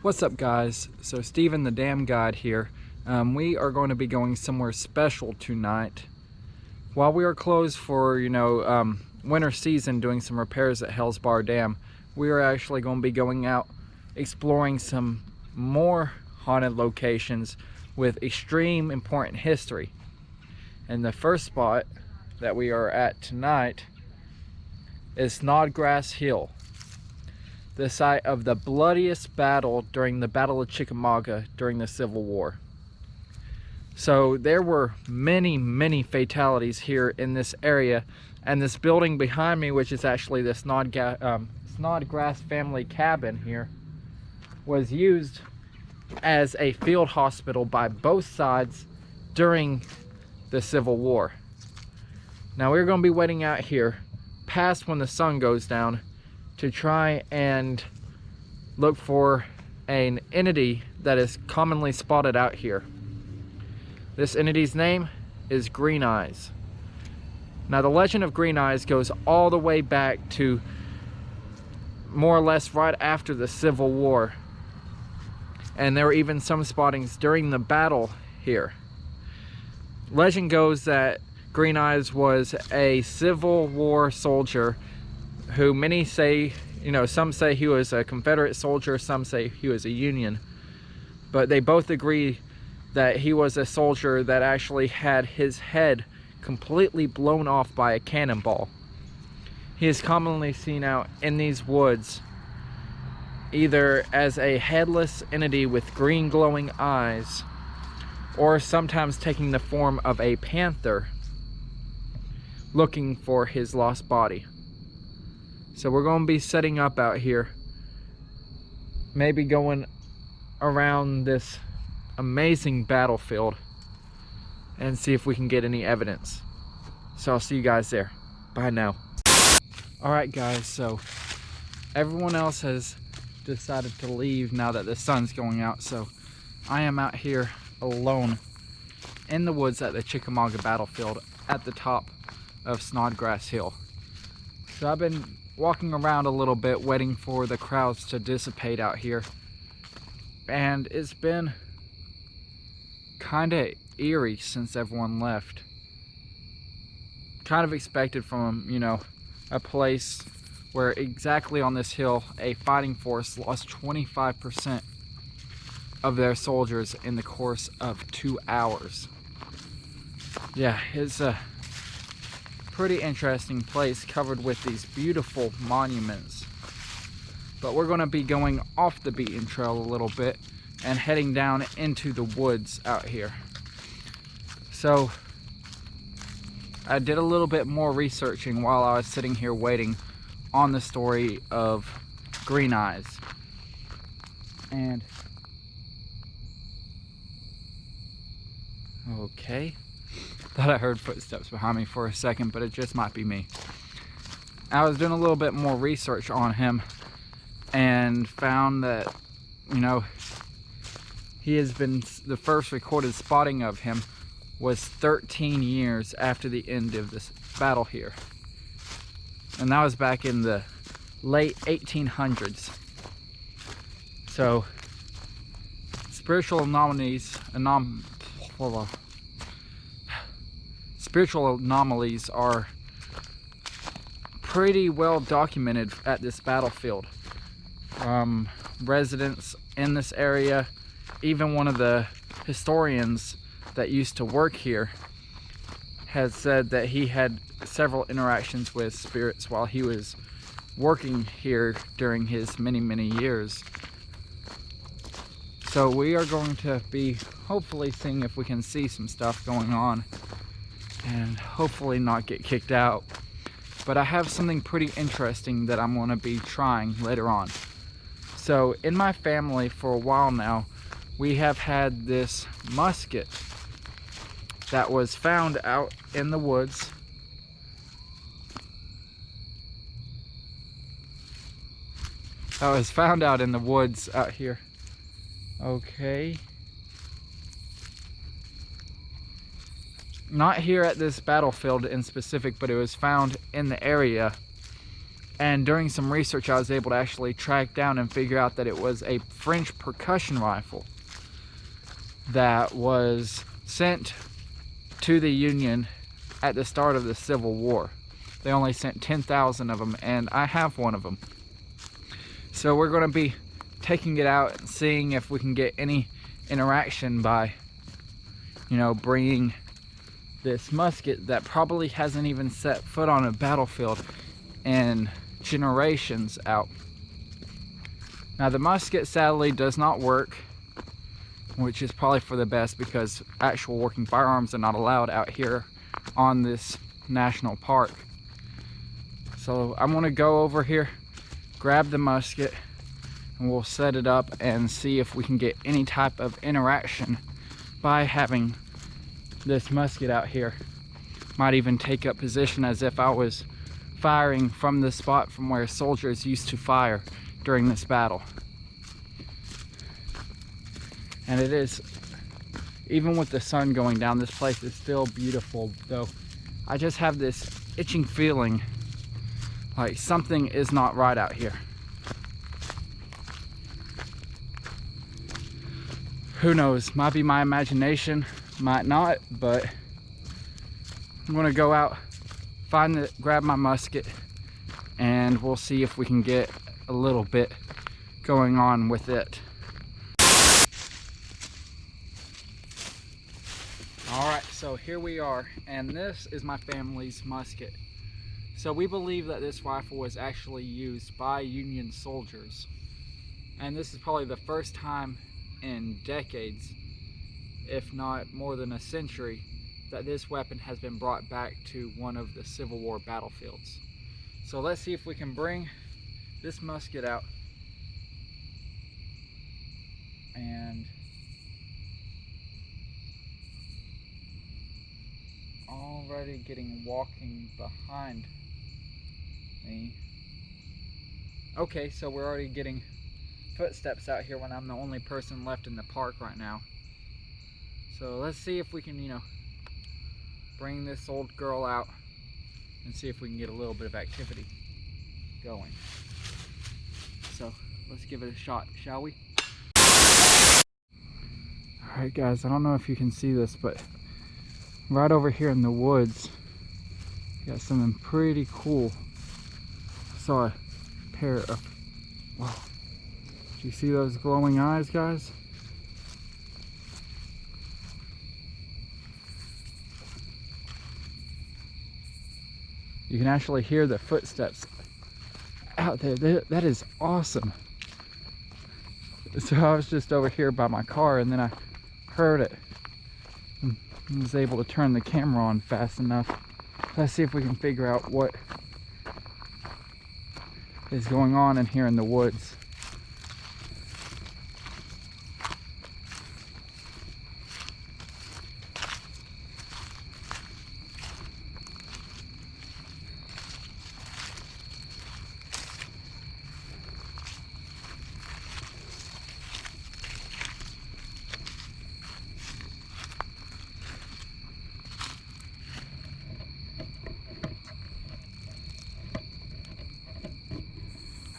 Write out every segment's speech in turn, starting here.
What's up, guys? So Steven the Dam Guide here. We are going to be going somewhere special tonight. While we are closed for winter season, doing some repairs at Hales Dam, we are actually going to be going out exploring some more haunted locations with extreme important history. And the first spot that we are at tonight is Snodgrass Hill, the site of the bloodiest battle during the Battle of Chickamauga during the Civil War. So there were many fatalities here in this area, and this building behind me, which is actually the Snodgrass family cabin here, was used as a field hospital by both sides during the Civil War. Now we're going to be waiting out here past when the sun goes down to try and look for an entity that is commonly spotted out here. This entity's name is Green Eyes. Now the legend of Green Eyes goes all the way back to more or less right after the Civil War, and there were even some spottings during the battle here. Legend goes that Green Eyes was a Civil War soldier who many say, some say he was a Confederate soldier, some say he was a Union, but they both agree that he was a soldier that actually had his head completely blown off by a cannonball. He is commonly seen out in these woods either as a headless entity with green glowing eyes, or sometimes taking the form of a panther looking for his lost body. So we're going to be setting up out here, maybe going around this amazing battlefield and see if we can get any evidence. So I'll see you guys there. Bye now. Alright guys, so everyone else has decided to leave now that the sun's going out, so I am out here alone in the woods at the Chickamauga Battlefield at the top of Snodgrass Hill. So I've been walking around a little bit waiting for the crowds to dissipate out here, and it's been kind of eerie since everyone left. Kind of expected from a place where exactly on this hill a fighting force lost 25% of their soldiers in the course of 2 hours. Yeah, it's a pretty interesting place covered with these beautiful monuments. But we're going to be going off the beaten trail a little bit and heading down into the woods out here. So I did a little bit more researching while I was sitting here waiting on the story of Green Eyes. And okay, thought I heard footsteps behind me for a second, but it just might be me. I was doing a little bit more research on him and found that, he has been, the first recorded spotting of him was 13 years after the end of this battle here. And that was back in the late 1800s. So, spiritual anomalies are pretty well documented at this battlefield. From residents in this area, even one of the historians that used to work here has said that he had several interactions with spirits while he was working here during his many years. So we are going to be hopefully seeing if we can see some stuff going on and hopefully not get kicked out. But I have something pretty interesting that I'm going to be trying later on. So in my family for a while now, we have had this musket that was found out in the woods. That was found out in the woods out here. Okay. Not here at this battlefield in specific, but it was found in the area And during some research, I was able to actually track down and figure out that it was a French percussion rifle that was sent to the Union at the start of the Civil War. They only sent 10,000 of them, and I have one of them. So we're going to be taking it out and seeing if we can get any interaction by, you know, bringing this musket that probably hasn't even set foot on a battlefield in generations out. Now the musket sadly does not work, which is probably for the best because actual working firearms are not allowed out here on this national park. So I'm gonna go over here, grab the musket, and we'll set it up and see if we can get any type of interaction by having this musket out here. Might even take up position as if I was firing from the spot from where soldiers used to fire during this battle. And it is, even with the sun going down, this place is still beautiful, though I just have this itching feeling like something is not right out here. Who knows, might be my imagination, might not, but I'm gonna go out, grab my musket, and we'll see if we can get a little bit going on with it. Alright, so here we are, and this is my family's musket. So we believe that this rifle was actually used by Union soldiers, and this is probably the first time in decades, if not more than a century, that this weapon has been brought back to one of the Civil War battlefields. So let's see if we can bring this musket out and already getting walking behind me. Okay, so we're already getting footsteps out here when I'm the only person left in the park right now. So let's see if we can, you know, bring this old girl out and see if we can get a little bit of activity going. So let's give it a shot, shall we? Alright guys, I don't know if you can see this, but right over here in the woods, got something pretty cool. I saw a pair of, wow. Do you see those glowing eyes, guys? You can actually hear the footsteps out there. That is awesome. So I was just over here by my car and then I heard it and was able to turn the camera on fast enough. Let's see if we can figure out what is going on in here in the woods.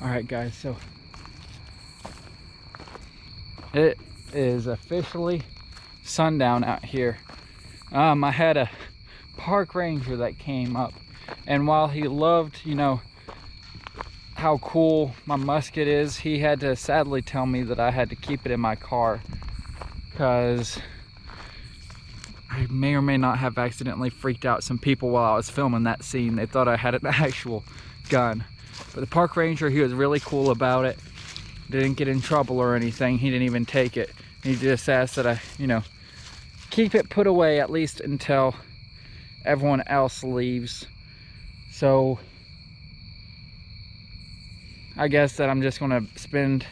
Alright guys, so it is officially sundown out here. I had a park ranger that came up, and while he loved, you know, how cool my musket is, he had to sadly tell me that I had to keep it in my car because I may or may not have accidentally freaked out some people while I was filming that scene. They thought I had an actual gun. But the park ranger, he was really cool about it. Didn't get in trouble or anything. He didn't even take it. He just asked that I, you know, keep it put away at least until everyone else leaves. So I guess that I'm just gonna spend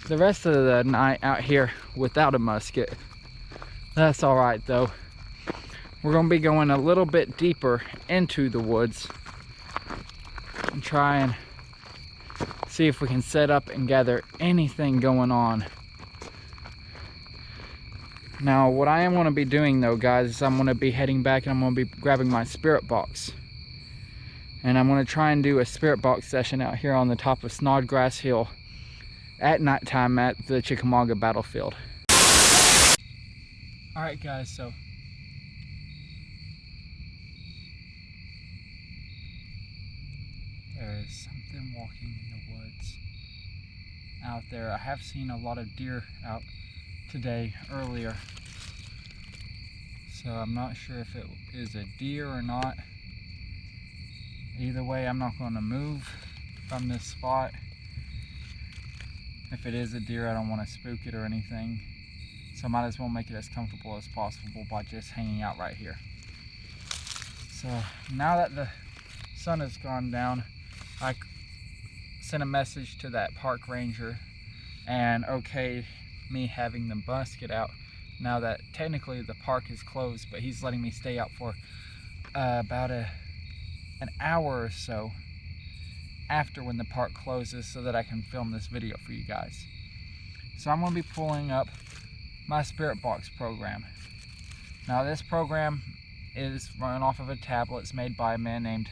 the rest of the night out here without a musket. That's all right though. We're gonna be going a little bit deeper into the woods and try and see if we can set up and gather anything going on. Now what I am going to be doing though guys is I'm going to be heading back and I'm going to be grabbing my spirit box. And I'm going to try and do a spirit box session out here on the top of Snodgrass Hill at nighttime at the Chickamauga Battlefield. Alright guys, so there is something walking in the woods out there. I have seen a lot of deer out today earlier, so I'm not sure if it is a deer or not. Either way, I'm not going to move from this spot. If it is a deer, I don't want to spook it or anything, so I might as well make it as comfortable as possible by just hanging out right here. So now that the sun has gone down, I sent a message to that park ranger and okayed me having the musket out now that technically the park is closed, but he's letting me stay out for about an hour or so after when the park closes so that I can film this video for you guys. So I'm going to be pulling up my spirit box program. Now this program is run off of a tablet. It's made by a man named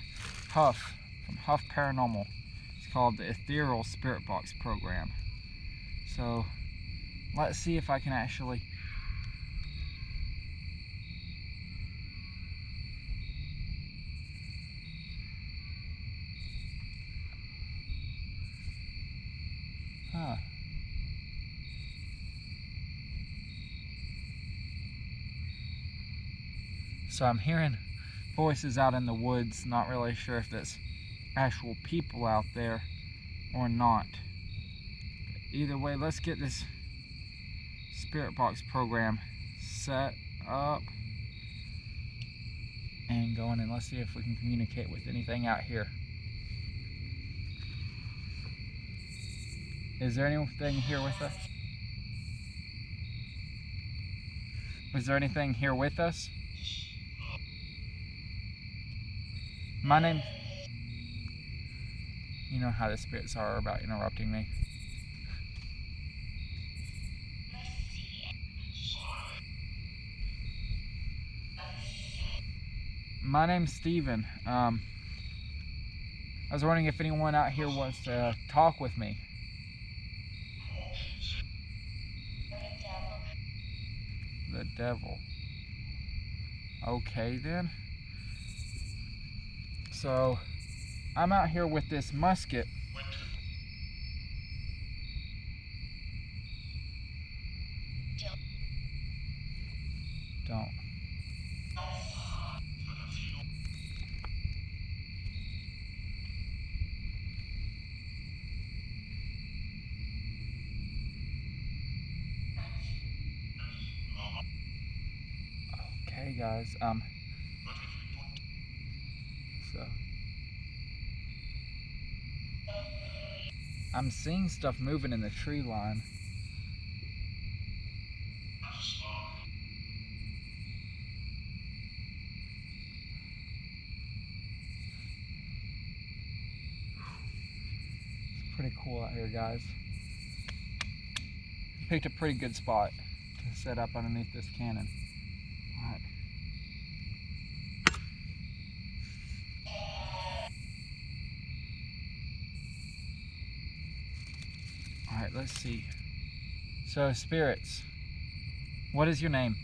Huff from Huff Paranormal. It's called the Ethereal Spirit Box Program. So let's see if I can actually So I'm hearing voices out in the woods, not really sure if that's actual people out there or not. Either way, let's get this spirit box program set up and going, and let's see if we can communicate with anything out here. Is there anything here with us? Is there anything here with us? My name... You know how the spirits are about interrupting me. My name's Steven. I was wondering if anyone out here wants to talk with me. The devil. Okay then. So I'm out here with this musket. Don't. Okay guys, so I'm seeing stuff moving in the tree line. It's pretty cool out here, guys. Picked a pretty good spot to set up underneath this cannon. Alright. Alright, let's see. So, spirits, what is your name?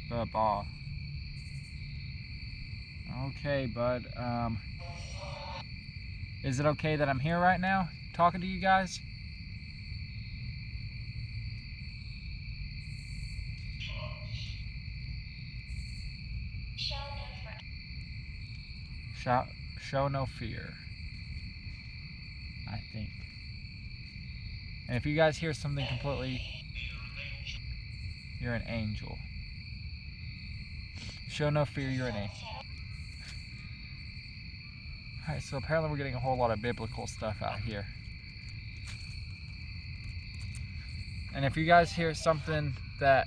Baba. Okay, bud. Is it okay that I'm here right now, talking to you guys? Show no fear, I think. And if you guys hear something completely, you're an angel. Show no fear, you're an angel. Alright, so apparently we're getting a whole lot of biblical stuff out here. And if you guys hear something that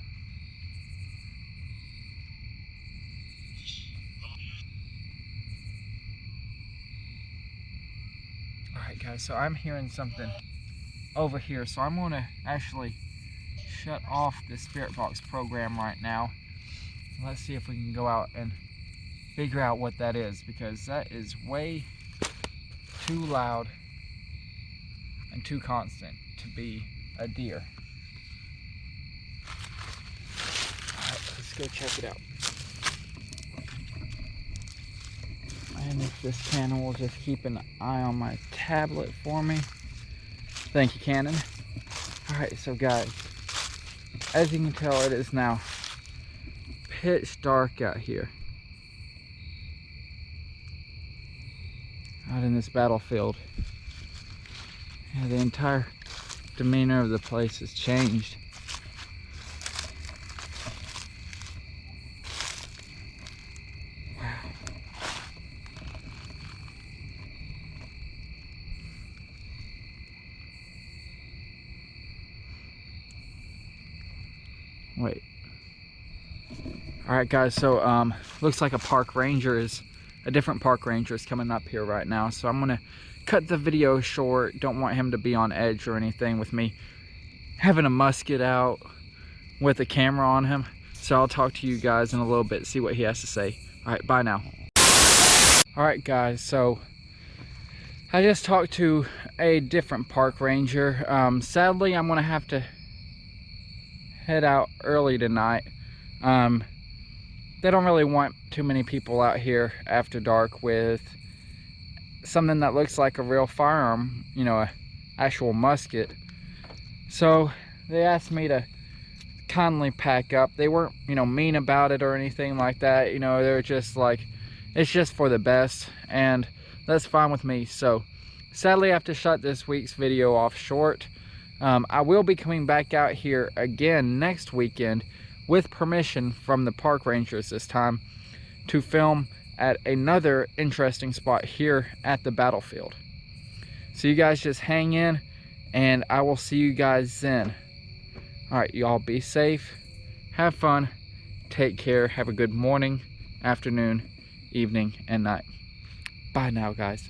Alright guys, so I'm hearing something over here, so I'm going to actually shut off the spirit box program right now Let's see if we can go out and figure out what that is, because that is way too loud and too constant to be a deer. Alright, let's go check it out. And if this Canon will just keep an eye on my tablet for me. Thank you, Canon. Alright, so guys, as you can tell, it is now pitch dark out here. Out in this battlefield. Yeah, the entire demeanor of the place has changed. Wow. Wait. Alright guys, so looks like a different park ranger is coming up here right now, so I'm gonna cut the video short. Don't want him to be on edge or anything with me having a musket out with a camera on him. So I'll talk to you guys in a little bit, see what he has to say. Alright, bye now. Alright guys, so I just talked to a different park ranger. Sadly, I'm gonna have to head out early tonight. They don't really want too many people out here after dark with something that looks like a real firearm, you know, a actual musket. So they asked me to kindly pack up. They weren't, you know, mean about it or anything like that. You know, they're just like, it's just for the best, and that's fine with me. So sadly, I have to shut this week's video off short. I will be coming back out here again next weekend with permission from the park rangers this time to film at another interesting spot here at the battlefield. So you guys just hang in, and I will see you guys then. Alright, y'all be safe, have fun, take care, have a good morning, afternoon, evening, and night. Bye now, guys.